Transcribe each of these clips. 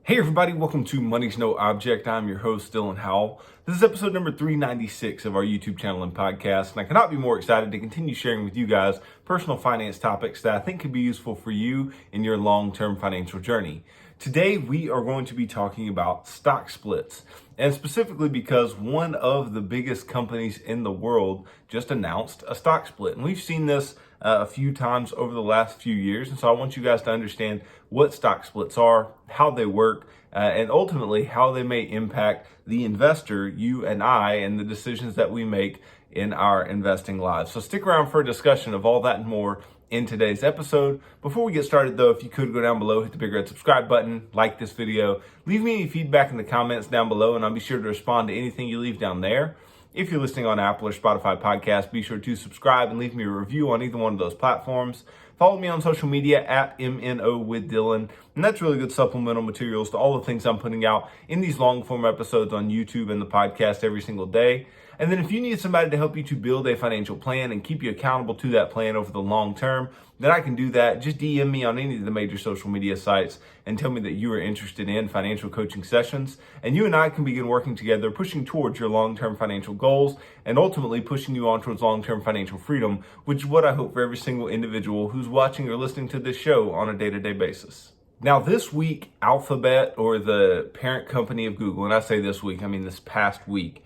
Hey everybody, welcome to Money's No Object. I'm your host, Dylan Howell. This is episode number 396 of our YouTube channel and podcast, and I cannot be more excited to continue sharing with you guys personal finance topics that I think can be useful for you in your long-term financial journey. Today, we are going to be talking about stock splits, and specifically because one of the biggest companies in the world just announced a stock split. And we've seen this a few times over the last few years. And so I want you guys to understand what stock splits are, how they work, and ultimately how they may impact the investor, you and I, and the decisions that we make in our investing lives. So stick around for a discussion of all that and more in today's episode. Before we get started though, if you could go down below, hit the big red subscribe button, like this video, leave me any feedback in the comments down below, and I'll be sure to respond to anything you leave down there. If you're listening on Apple or Spotify podcasts, be sure to subscribe and leave me a review on either one of those platforms. Follow me on social media at MNO with Dylan, and that's really good supplemental materials to all the things I'm putting out in these long form episodes on YouTube and the podcast every single day. And then if you need somebody to help you to build a financial plan and keep you accountable to that plan over the long term, then I can do that. Just DM me on any of the major social media sites and tell me that you are interested in financial coaching sessions. And you and I can begin working together, pushing towards your long-term financial goals and ultimately pushing you on towards long-term financial freedom, which is what I hope for every single individual who's watching or listening to this show on a day-to-day basis. Now, this week, Alphabet, or the parent company of Google, and I say this week, I mean this past week,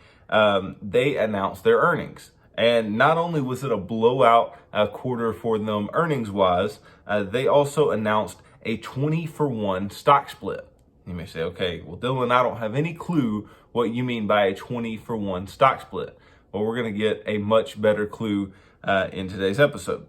they announced their earnings. And not only was it a blowout quarter for them earnings-wise, they also announced a 20-for-1 stock split. You may say, okay, well, Dylan, I don't have any clue what you mean by a 20-for-1 stock split. Well, we're going to get a much better clue in today's episode.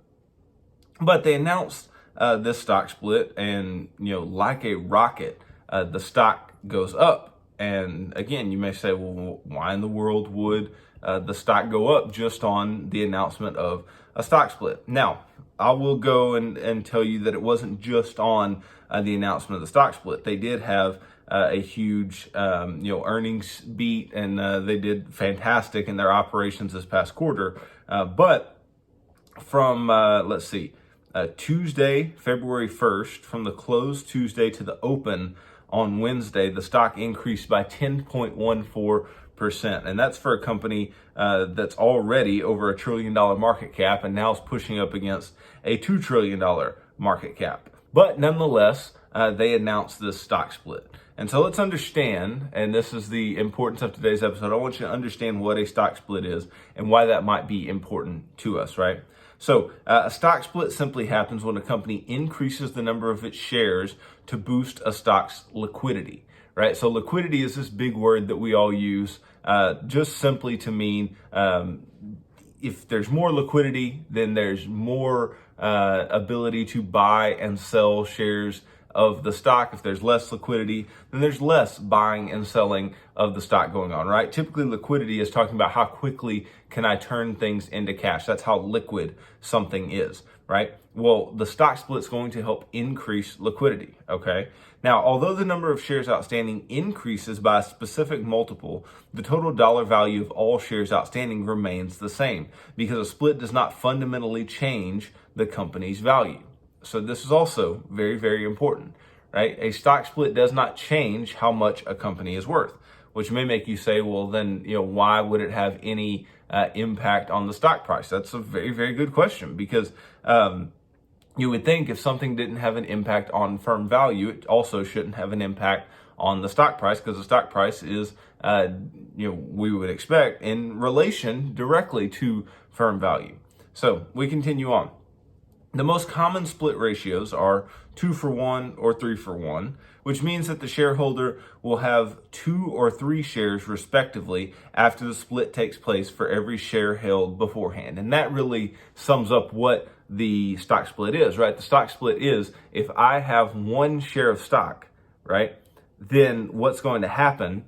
But they announced this stock split, and, like a rocket, the stock goes up. And again, you may say, well, why in the world would the stock go up just on the announcement of a stock split? Now, I will go and tell you that it wasn't just on the announcement of the stock split. They did have a huge, earnings beat, and they did fantastic in their operations this past quarter. But from, Tuesday, February 1st, from the close Tuesday to the open on Wednesday, the stock increased by 10.14%. And that's for a company that's already over $1 trillion market cap and now is pushing up against a $2 trillion market cap. But nonetheless, they announced this stock split. And so let's understand, and this is the importance of today's episode, I want you to understand what a stock split is and why that might be important to us, right? So a stock split simply happens when a company increases the number of its shares to boost a stock's liquidity, right? So liquidity is this big word that we all use just simply to mean if there's more liquidity, then there's more ability to buy and sell shares of the stock. If there's less liquidity, then there's less buying and selling of the stock going on, right? Typically, liquidity is talking about how quickly can I turn things into cash. That's how liquid something is, right? Well, the stock split is going to help increase liquidity, okay? Now, although the number of shares outstanding increases by a specific multiple, the total dollar value of all shares outstanding remains the same because a split does not fundamentally change the company's value. So this is also very, very important, right? A stock split does not change how much a company is worth, which may make you say, well, then, why would it have any impact on the stock price? That's a very, very good question because you would think if something didn't have an impact on firm value, it also shouldn't have an impact on the stock price because the stock price is, we would expect in relation directly to firm value. So we continue on. The most common split ratios are 2-for-1 or 3-for-1, which means that the shareholder will have 2 or 3 shares respectively after the split takes place for every share held beforehand. And that really sums up what the stock split is, right? The stock split is if I have 1 share of stock, right, then what's going to happen,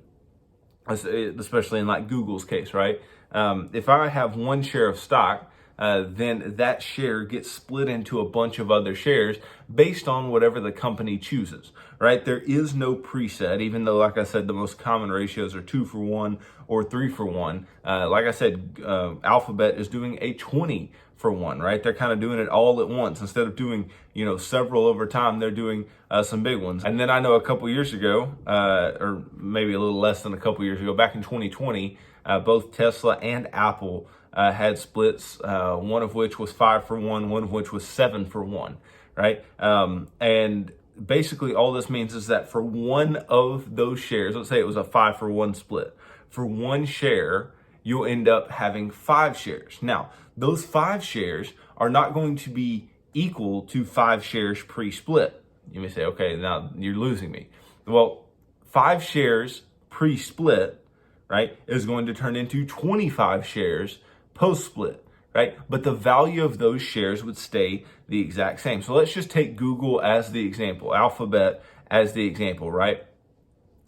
especially in like Google's case, right? If I have 1 share of stock, then that share gets split into a bunch of other shares based on whatever the company chooses, right? There is no preset, even though, like I said, the most common ratios are 2-for-1 or 3-for-1. Like I said, Alphabet is doing a 20-for-1 for one, right? They're kind of doing it all at once. Instead of doing, several over time, they're doing some big ones. And then I know a couple years ago, or maybe a little less than a couple years ago, back in 2020, both Tesla and Apple had splits, one of which was 5 for 1, one of which was 7 for 1, right? And basically all this means is that for one of those shares, let's say it was a 5 for 1 split, for one share, you'll end up having 5 shares. Now, those 5 shares are not going to be equal to 5 shares pre-split. You may say, okay, now you're losing me. Well, 5 shares pre-split, right, is going to turn into 25 shares post-split, right? But the value of those shares would stay the exact same. So let's just take Google as the example, Alphabet as the example, right?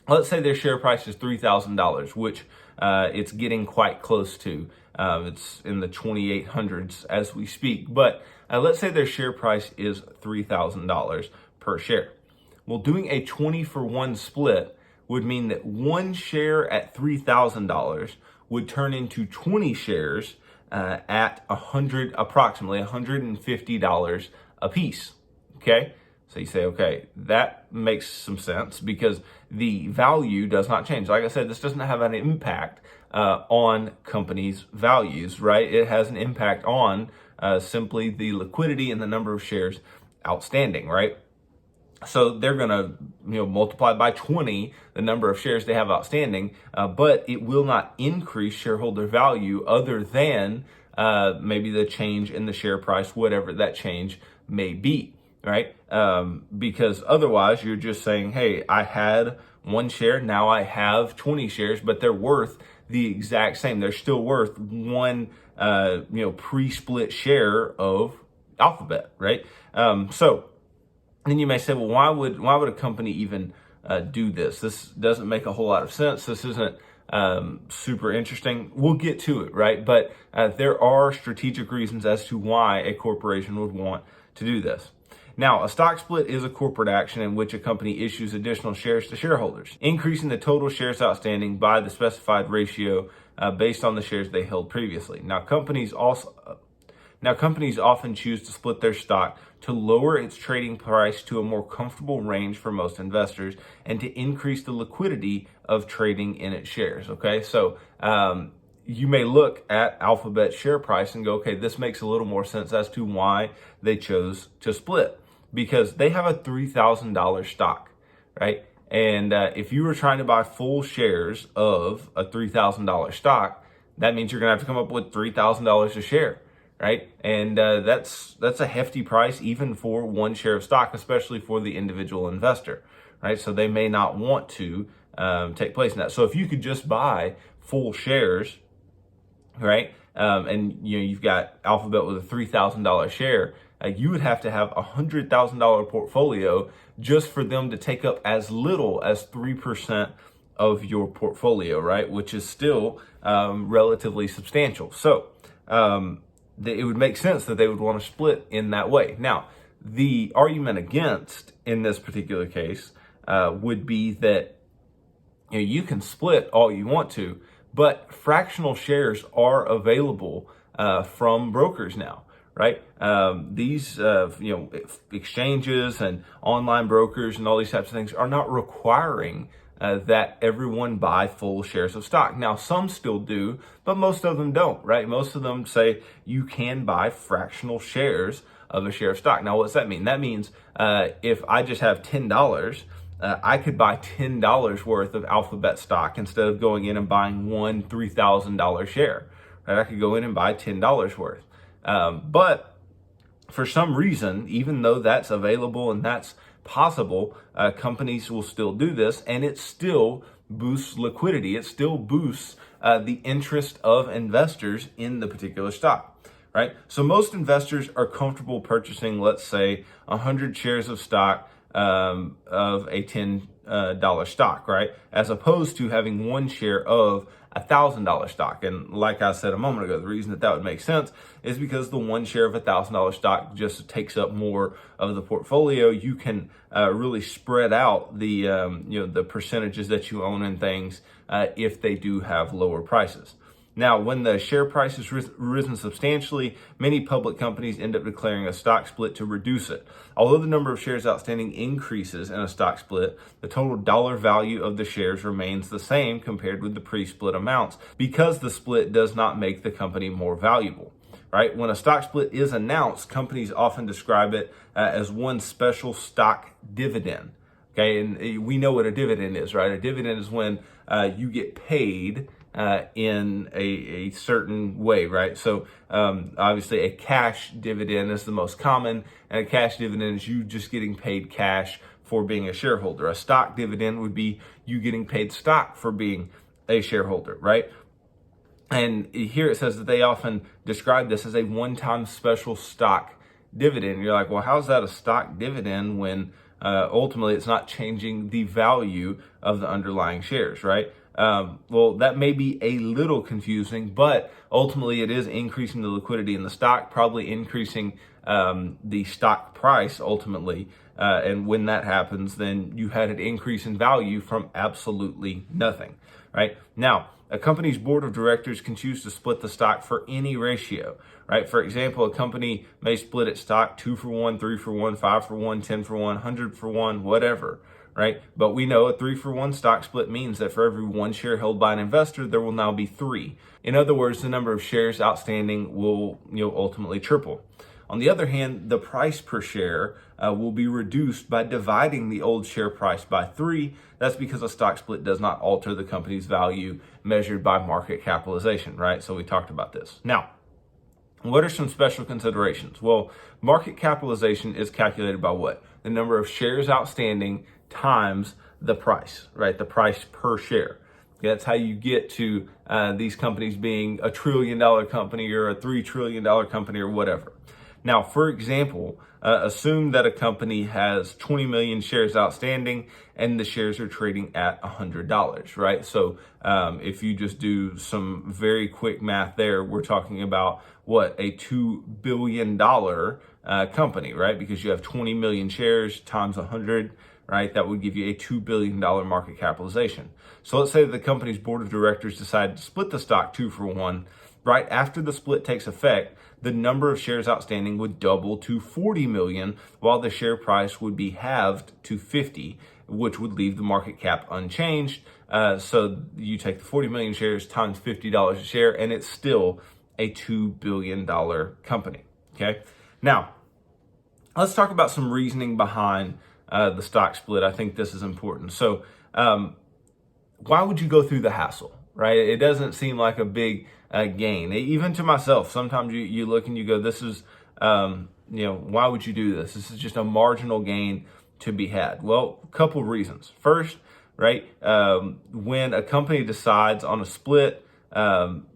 Let's say their share price is $3,000, which it's getting quite close to. It's in the 2,800s as we speak. But let's say their share price is $3,000 per share. Well, doing a 20 for 1 split would mean that one share at $3,000 would turn into 20 shares at approximately $150 a piece. Okay? So you say, okay, that makes some sense because the value does not change. Like I said, this doesn't have an impact on companies' values, right? It has an impact on simply the liquidity and the number of shares outstanding, right? So they're going to, multiply by 20 the number of shares they have outstanding, but it will not increase shareholder value other than maybe the change in the share price, whatever that change may be, right? Because otherwise you're just saying, hey, I had 1 share, now I have 20 shares, but they're worth the exact same. They're still worth one, pre-split share of Alphabet, right? So then you may say, well, why would a company even do this? This doesn't make a whole lot of sense. This isn't super interesting. We'll get to it, right? But there are strategic reasons as to why a corporation would want to do this. Now, a stock split is a corporate action in which a company issues additional shares to shareholders, increasing the total shares outstanding by the specified ratio based on the shares they held previously. Now, companies often choose to split their stock to lower its trading price to a more comfortable range for most investors and to increase the liquidity of trading in its shares. Okay, so you may look at Alphabet's share price and go, okay, this makes a little more sense as to why they chose to split, because they have a $3,000 stock, right? And if you were trying to buy full shares of a $3,000 stock, that means you're gonna have to come up with $3,000 a share, right? And that's a hefty price even for 1 share of stock, especially for the individual investor, right? So they may not want to take place in that. So if you could just buy full shares, right? And you've got Alphabet with a $3,000 share, you would have to have a $100,000 portfolio just for them to take up as little as 3% of your portfolio, right? Which is still relatively substantial. So it would make sense that they would want to split in that way. Now, the argument against in this particular case would be that you can split all you want to, but fractional shares are available from brokers now, right? These exchanges and online brokers and all these types of things are not requiring that everyone buy full shares of stock. Now, some still do, but most of them don't, right? Most of them say you can buy fractional shares of a share of stock. Now, what's that mean? That means if I just have $10, I could buy $10 worth of Alphabet stock instead of going in and buying one $3,000 share, right? I could go in and buy $10 worth. But for some reason, even though that's available and that's possible, companies will still do this, and it still boosts liquidity. It still boosts the interest of investors in the particular stock, right? So most investors are comfortable purchasing, let's say, 100 shares of stock of a $10 stock, right? As opposed to having 1 share of $1,000 stock. And like I said a moment ago, the reason that would make sense is because the 1 share of $1,000 stock just takes up more of the portfolio. You can really spread out the the percentages that you own in things if they do have lower prices. Now, when the share price has risen substantially, many public companies end up declaring a stock split to reduce it. Although the number of shares outstanding increases in a stock split, the total dollar value of the shares remains the same compared with the pre-split amounts because the split does not make the company more valuable. Right? When a stock split is announced, companies often describe it as one special stock dividend. Okay, and we know what a dividend is, right? A dividend is when you get paid in a certain way, right? So obviously a cash dividend is the most common, and a cash dividend is you just getting paid cash for being a shareholder. A stock dividend would be you getting paid stock for being a shareholder, right? And here it says that they often describe this as a one-time special stock dividend. You're like, well, how's that a stock dividend when ultimately it's not changing the value of the underlying shares, right? Well, that may be a little confusing, but ultimately it is increasing the liquidity in the stock, probably increasing the stock price ultimately. And when that happens, then you had an increase in value from absolutely nothing, right? Now, a company's board of directors can choose to split the stock for any ratio, right? For example, a company may split its stock 2 for 1, 3 for 1, 5 for 1, 10 for 1, 100 for 1, whatever, right? But we know a 3 for 1 stock split means that for every 1 share held by an investor, there will now be 3. In other words, the number of shares outstanding will ultimately triple. On the other hand, the price per share will be reduced by dividing the old share price by 3. That's because a stock split does not alter the company's value measured by market capitalization, right? So we talked about this. Now, what are some special considerations? Well, market capitalization is calculated by what? The number of shares outstanding times the price, right? The price per share. That's how you get to these companies being a $1 trillion company or a $3 trillion company or whatever. Now, for example, assume that a company has 20 million shares outstanding and the shares are trading at $100, right? So if you just do some very quick math there, we're talking about what, a $2 billion company, right? Because you have 20 million shares times 100, right? That would give you a $2 billion market capitalization. So let's say that the company's board of directors decided to split the stock 2 for 1. Right after the split takes effect, the number of shares outstanding would double to 40 million, while the share price would be halved to 50, which would leave the market cap unchanged. So you take the 40 million shares times $50 a share, and it's still a $2 billion company. Okay. Now, let's talk about some reasoning behind the stock split. I think this is important. So, why would you go through the hassle, right? It doesn't seem like a big gain. Even to myself, sometimes you look and you go, this is, why would you do this? This is just a marginal gain to be had. Well, a couple of reasons. First, right, when a company decides on a split,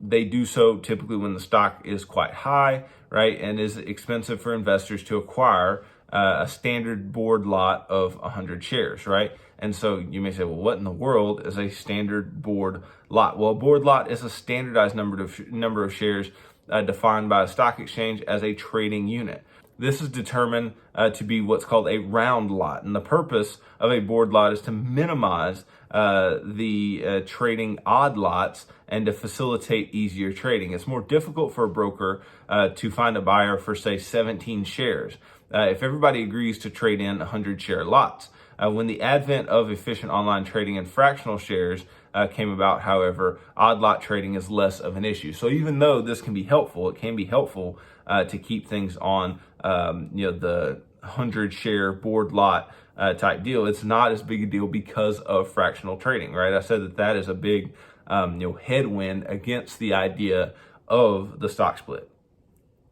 they do so typically when the stock is quite high, right, and is expensive for investors to acquire a standard board lot of 100 shares, right? And so you may say, well, what in the world is a standard board lot? Well, a board lot is a standardized number of shares defined by a stock exchange as a trading unit. This is determined to be what's called a round lot. And the purpose of a board lot is to minimize the trading odd lots and to facilitate easier trading. It's more difficult for a broker to find a buyer for, say, 17 shares if everybody agrees to trade in 100 share lots. When the advent of efficient online trading and fractional shares came about, however, odd lot trading is less of an issue. So even though this can be helpful, it can be helpful to keep things on the 100 share board lot type deal. It's not as big a deal because of fractional trading, right? I said that is a big headwind against the idea of the stock split.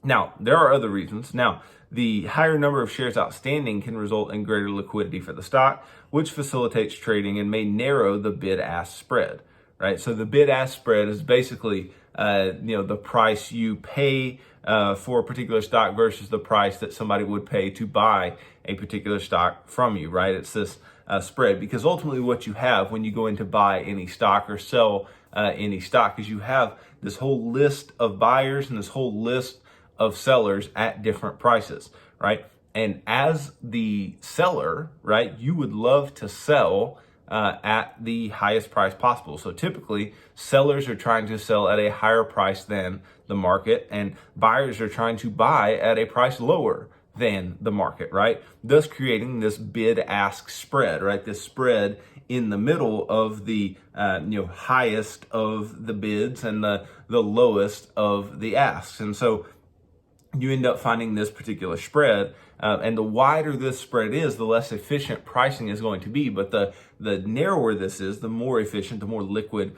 Now, there are other reasons. Now, the higher number of shares outstanding can result in greater liquidity for the stock, which facilitates trading and may narrow the bid-ask spread, right? So the bid-ask spread is basically, the price you pay for a particular stock versus the price that somebody would pay to buy a particular stock from you, right? It's this spread, because ultimately what you have when you go in to buy any stock or sell any stock is you have this whole list of buyers and this whole list of sellers at different prices, right? And as the seller, right, you would love to sell at the highest price possible. So typically, sellers are trying to sell at a higher price than the market, and buyers are trying to buy at a price lower than the market, right? Thus creating this bid-ask spread, right? This spread in the middle of the highest of the bids and the lowest of the asks. And so you end up finding this particular spread, and the wider this spread is, the less efficient pricing is going to be. But the narrower this is, the more efficient, the more liquid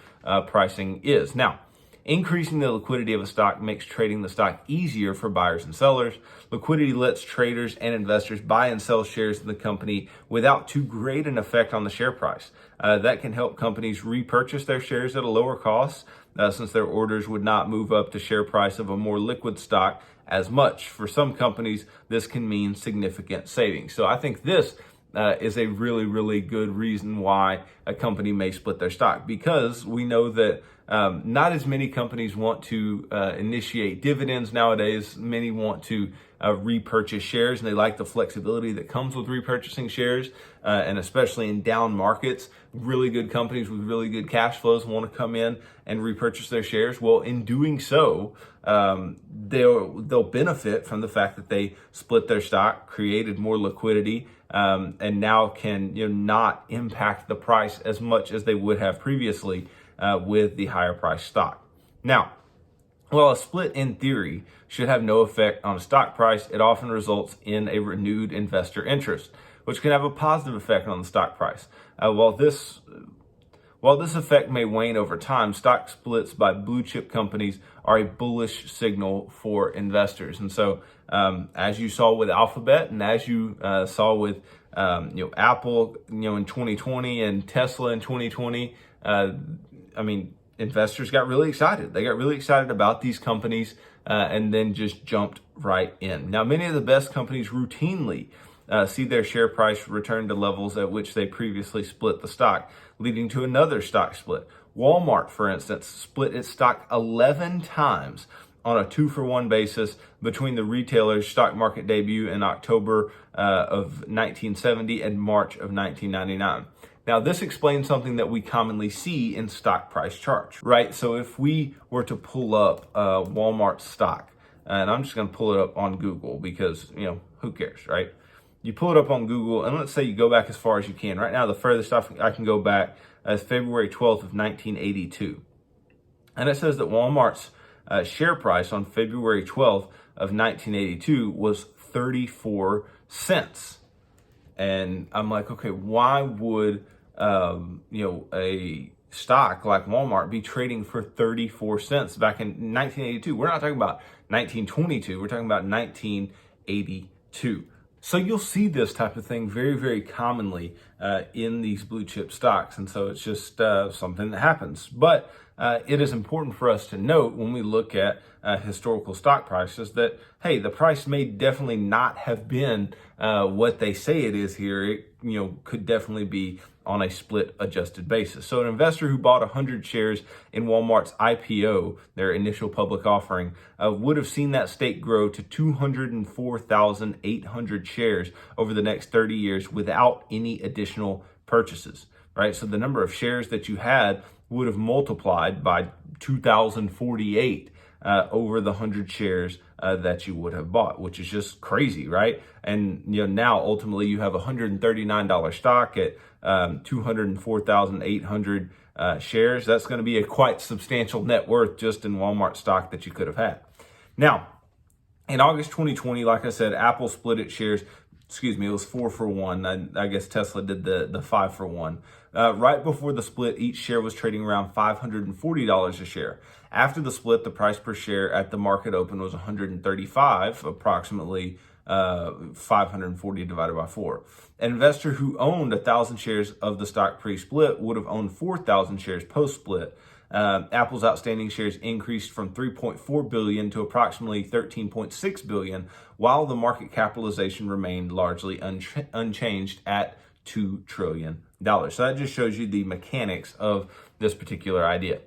pricing is. Now, increasing the liquidity of a stock makes trading the stock easier for buyers and sellers. Liquidity lets traders and investors buy and sell shares in the company without too great an effect on the share price. That can help companies repurchase their shares at a lower cost, since their orders would not move up the share price of a more liquid stock as much. For some companies, this can mean significant savings. So I think this is a really, really good reason why a company may split their stock, because we know that not as many companies want to initiate dividends nowadays. Many want to repurchase shares, and they like the flexibility that comes with repurchasing shares, and especially in down markets, really good companies with really good cash flows want to come in and repurchase their shares. Well, in doing so, they'll benefit from the fact that they split their stock, created more liquidity, and now can not impact the price as much as they would have previously with the higher price stock. Now, while a split in theory should have no effect on a stock price, it often results in a renewed investor interest, which can have a positive effect on the stock price. While this effect may wane over time, stock splits by blue chip companies are a bullish signal for investors. And so, as you saw with Alphabet, and as you saw with Apple, in 2020, and Tesla in 2020, investors got really excited. They got really excited about these companies, and then just jumped right in. Now, many of the best companies routinely see their share price return to levels at which they previously split the stock, leading to another stock split. Walmart, for instance, split its stock 11 times on a 2-for-1 basis between the retailer's stock market debut in October of 1970 and March of 1999. Now, this explains something that we commonly see in stock price charts, right? So if we were to pull up Walmart stock, and I'm just going to pull it up on Google because, who cares, right? You pull it up on Google, and let's say you go back as far as you can. Right now, the furthest I can go back is February 12th of 1982. And it says that Walmart's share price on February 12th of 1982 was 34 cents. And I'm like, okay, why would a stock like Walmart be trading for 34 cents back in 1982? We're not talking about 1922. We're talking about 1982. So you'll see this type of thing very, very commonly in these blue chip stocks. And so it's just something that happens. But it is important for us to note when we look at historical stock prices that, hey, the price may definitely not have been what they say it is here. It could definitely be on a split adjusted basis. So an investor who bought 100 shares in Walmart's IPO, their initial public offering, would have seen that stake grow to 204,800 shares over the next 30 years without any additional purchases, right? So the number of shares that you had would have multiplied by 2,048 over the 100 shares that you would have bought, which is just crazy, right? And now ultimately you have $139 stock at 204,800 shares. That's going to be a quite substantial net worth just in Walmart stock that you could have had. Now, in August 2020, like I said, Apple split its shares. It was 4-for-1. I guess Tesla did the 5-for-1. Right before the split, each share was trading around $540 a share. After the split, the price per share at the market open was $135, approximately 540 divided by 4. An investor who owned 1,000 shares of the stock pre-split would have owned 4,000 shares post-split. Apple's outstanding shares increased from 3.4 billion to approximately 13.6 billion, while the market capitalization remained largely unchanged at $2 trillion. So that just shows you the mechanics of this particular idea.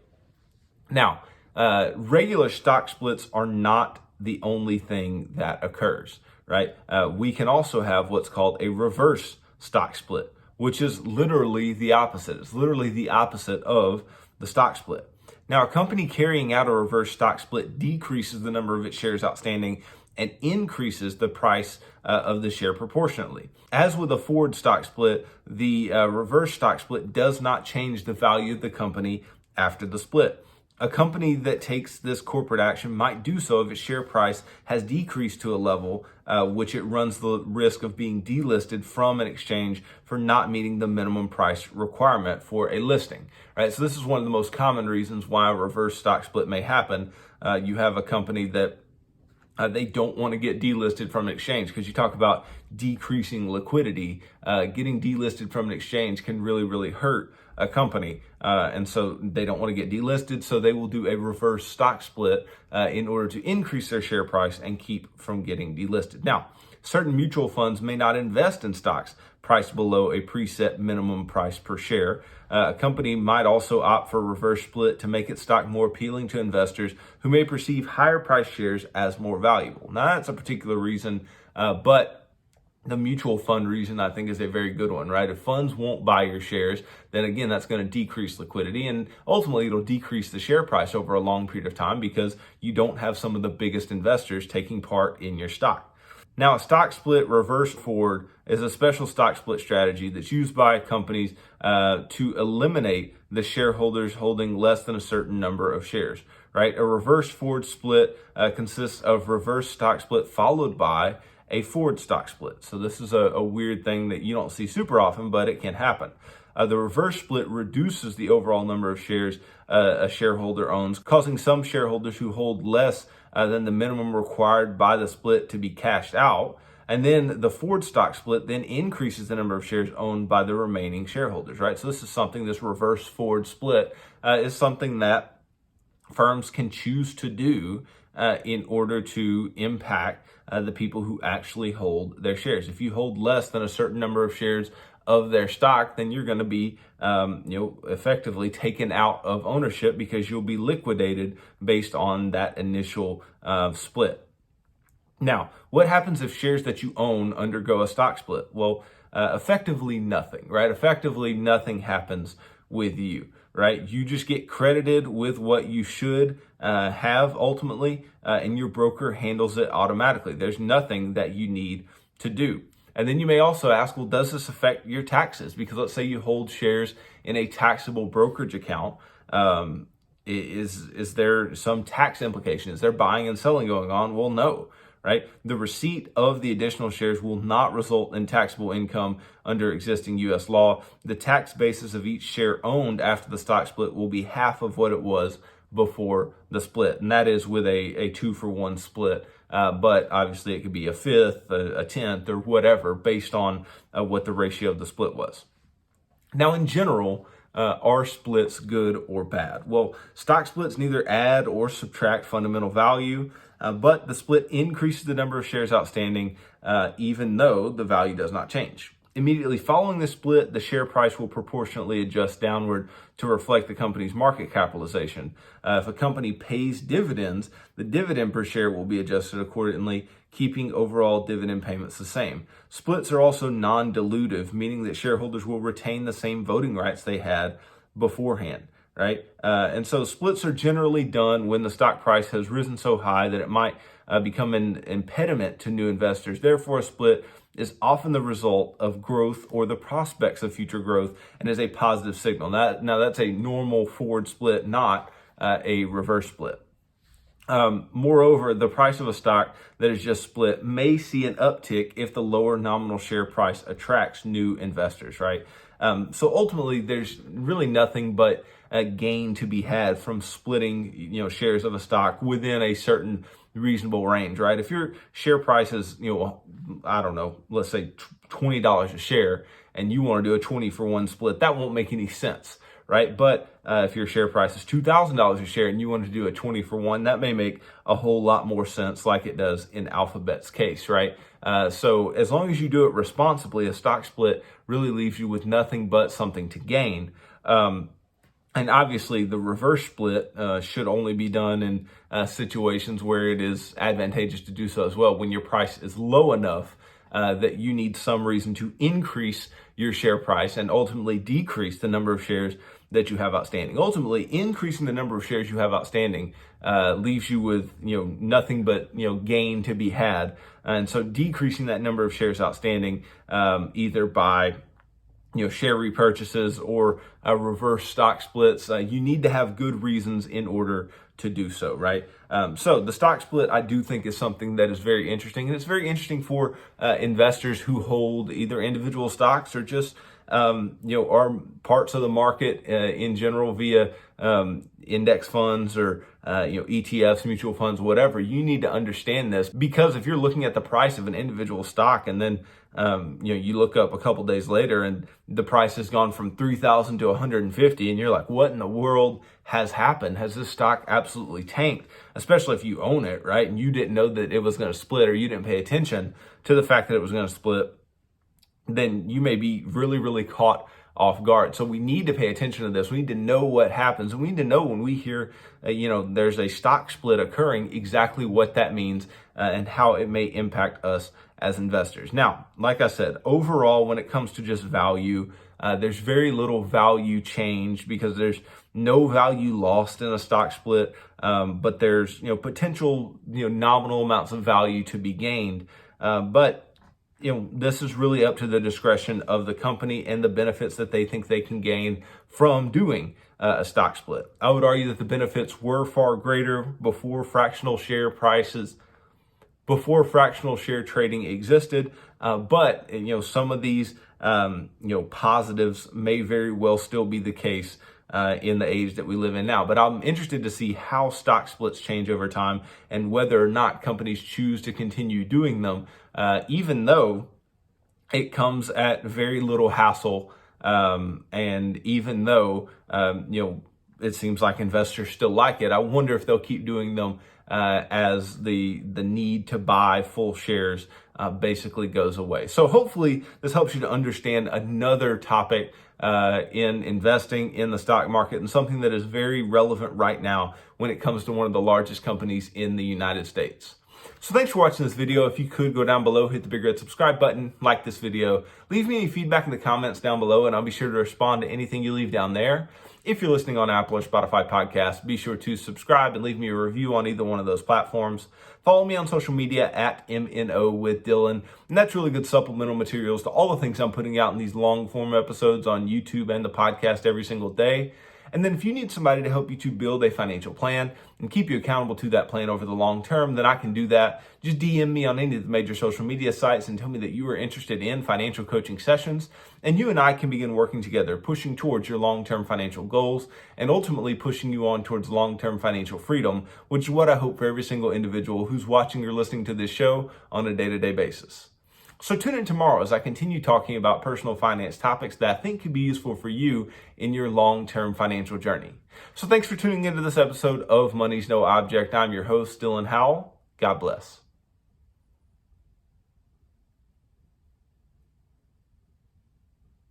Now, regular stock splits are not the only thing that occurs, right? We can also have what's called a reverse stock split. which is literally the opposite. It's literally the opposite of the stock split. Now, a company carrying out a reverse stock split decreases the number of its shares outstanding and increases the price of the share proportionately. As with a forward stock split, the reverse stock split does not change the value of the company after the split. A company that takes this corporate action might do so if its share price has decreased to a level which it runs the risk of being delisted from an exchange for not meeting the minimum price requirement for a listing. Right? So this is one of the most common reasons why a reverse stock split may happen. You have a company that they don't want to get delisted from an exchange, because you talk about decreasing liquidity. Getting delisted from an exchange can really hurt a company. And so they don't want to get delisted. So they will do a reverse stock split in order to increase their share price and keep from getting delisted. Now, certain mutual funds may not invest in stocks priced below a preset minimum price per share. A company might also opt for a reverse split to make its stock more appealing to investors who may perceive higher price shares as more valuable. Now, that's a particular reason, but the mutual fund reason, I think, is a very good one, right? If funds won't buy your shares, then again, that's going to decrease liquidity, and ultimately it'll decrease the share price over a long period of time because you don't have some of the biggest investors taking part in your stock. Now, a stock split reverse forward is a special stock split strategy that's used by companies to eliminate the shareholders holding less than a certain number of shares, right? A reverse forward split consists of reverse stock split followed by a forward stock split. So this is a weird thing that you don't see super often, but it can happen. The reverse split reduces the overall number of shares a shareholder owns, causing some shareholders who hold less than the minimum required by the split to be cashed out. And then the forward stock split then increases the number of shares owned by the remaining shareholders, right? So this reverse forward split is something that firms can choose to do in order to impact the people who actually hold their shares. If you hold less than a certain number of shares of their stock, then you're going to be, effectively taken out of ownership because you'll be liquidated based on that initial split. Now, what happens if shares that you own undergo a stock split? Well, effectively nothing, right? Effectively nothing happens with you, right? You just get credited with what you should have ultimately, and your broker handles it automatically. There's nothing that you need to do. And then you may also ask, well, does this affect your taxes? Because let's say you hold shares in a taxable brokerage account. Is there some tax implication? Is there buying and selling going on? Well, no, right? The receipt of the additional shares will not result in taxable income under existing U.S. law. The tax basis of each share owned after the stock split will be half of what it was before the split. And that is with a 2-for-1 split. But obviously it could be a fifth, a tenth, or whatever based on what the ratio of the split was. Now, in general, are splits good or bad? Well, stock splits neither add or subtract fundamental value, but the split increases the number of shares outstanding, even though the value does not change. Immediately following the split, the share price will proportionately adjust downward to reflect the company's market capitalization. If a company pays dividends, the dividend per share will be adjusted accordingly, keeping overall dividend payments the same. Splits are also non-dilutive, meaning that shareholders will retain the same voting rights they had beforehand, right? And so splits are generally done when the stock price has risen so high that it might become an impediment to new investors. Therefore, a split is often the result of growth or the prospects of future growth and is a positive signal. Now that's a normal forward split, not a reverse split. Moreover, the price of a stock that is just split may see an uptick if the lower nominal share price attracts new investors, right? So ultimately, there's really nothing but a gain to be had from splitting, shares of a stock within a certain reasonable range, right? If your share price is, let's say $20 a share, and you want to do a 20-for-1 split, that won't make any sense, right? But if your share price is $2,000 a share and you want to do a 20-for-1, that may make a whole lot more sense, like it does in Alphabet's case, right? So as long as you do it responsibly, a stock split really leaves you with nothing but something to gain. And obviously, the reverse split should only be done in situations where it is advantageous to do so as well, when your price is low enough that you need some reason to increase your share price and ultimately decrease the number of shares that you have outstanding. Ultimately, increasing the number of shares you have outstanding leaves you with nothing but gain to be had, and so decreasing that number of shares outstanding either by share repurchases or reverse stock splits, you need to have good reasons in order to do so, right? So the stock split, I do think, is something that is very interesting, and it's very interesting for investors who hold either individual stocks or just are parts of the market in general via index funds or ETFs, mutual funds, whatever. You need to understand this, because if you're looking at the price of an individual stock and then you look up a couple days later and the price has gone from 3,000 to 150, and you're like, what in the world has happened? Has this stock absolutely tanked? Especially if you own it, right? And you didn't know that it was going to split, or you didn't pay attention to the fact that it was going to split, then you may be really, really caught off guard. So we need to pay attention to this. We need to know what happens. And we need to know when we hear, there's a stock split occurring, exactly what that means and how it may impact us as investors. Now, like I said, overall, when it comes to just value, there's very little value change because there's no value lost in a stock split, but there's, potential, nominal amounts of value to be gained. But this is really up to the discretion of the company and the benefits that they think they can gain from doing a stock split. I would argue that the benefits were far greater before fractional share trading existed. But some of these, positives may very well still be the case in the age that we live in now. But I'm interested to see how stock splits change over time and whether or not companies choose to continue doing them, even though it comes at very little hassle. And even though, it seems like investors still like it, I wonder if they'll keep doing them as the need to buy full shares basically goes away. So hopefully this helps you to understand another topic in investing in the stock market, and something that is very relevant right now when it comes to one of the largest companies in the United States. So thanks for watching this video. If you could go down below, hit the big red subscribe button, like this video, leave me any feedback in the comments down below, and I'll be sure to respond to anything you leave down there. If you're listening on Apple or Spotify podcasts, be sure to subscribe and leave me a review on either one of those platforms. Follow me on social media at MNO with Dylan, and that's really good supplemental materials to all the things I'm putting out in these long form episodes on YouTube and the podcast every single day. And then if you need somebody to help you to build a financial plan and keep you accountable to that plan over the long term, then I can do that. Just DM me on any of the major social media sites and tell me that you are interested in financial coaching sessions, and you and I can begin working together, pushing towards your long-term financial goals and ultimately pushing you on towards long-term financial freedom, which is what I hope for every single individual who's watching or listening to this show on a day-to-day basis. So tune in tomorrow as I continue talking about personal finance topics that I think could be useful for you in your long-term financial journey. So thanks for tuning into this episode of Money's No Object. I'm your host, Dylan Howell. God bless.